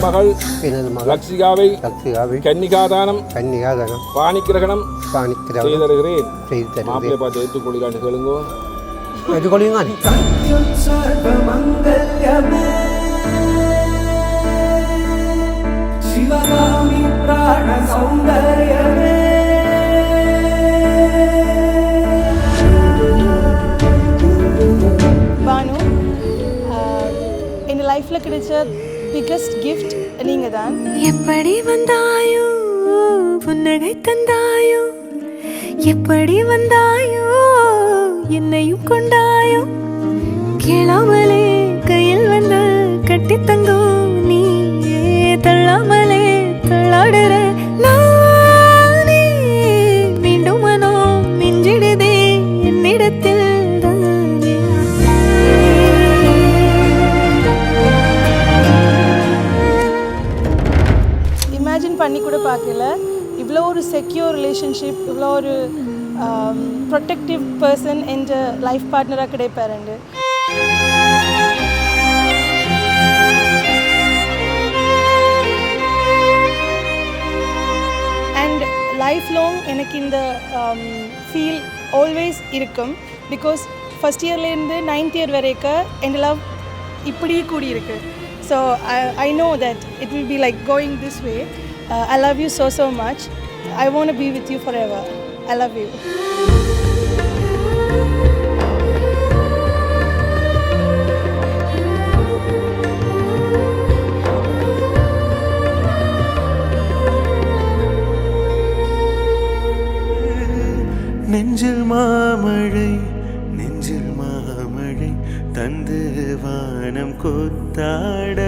மகள் லக்ஷிகாவை கன்னிகாதானம் பாணிக்கிரகணம் செய்து தருகிறேன். மாப்பிள்ளை பார்த்து ஏற்றுக்கொள்கிறான்னு கேளுங்கோ. சிவகாமி பிராண சௌந்தர்யமே பானு, என் லைஃப்பில் கிடைச்ச பிகஸ்ட் கிஃப்ட் நீங்கள் தான். எப்படி வந்தாயோ புன்னகை தந்தாயோ, எப்படி வந்தாயோ என்னையும் கொண்டாயோ, கேளாமலே கையில் வந்து கட்டி தங்கோ, நீ தள்ளாமலே தள்ளாடுற நானே, மீண்டும் மனோ மிஞ்சிடுதே என்னிடத்தில். இமேஜின் பண்ணி கூட பார்க்கல இவ்வளோ ஒரு செக்யூர் ரிலேஷன்ஷிப், இவ்வளோ ஒரு ப்ரொடெக்டிவ் பர்சன் என்ற லைஃப் பார்ட்னராக கிடைப்பாருண்டு. அண்ட் லைஃப் லாங் எனக்கு இந்த ஃபீல் ஆல்வேஸ் இருக்கும். பிகாஸ் ஃபஸ்ட் இயர்லேருந்து 9th இயர் வரைக்கும் என் லவ் இப்படியே கூடியிருக்கு. So I know that it will be like going this way. I love you so much. I want to be with you forever. I love you. நெஞ்சில் மாமழை நெஞ்சில் மாமழை தந்து வானம் கொத்தாட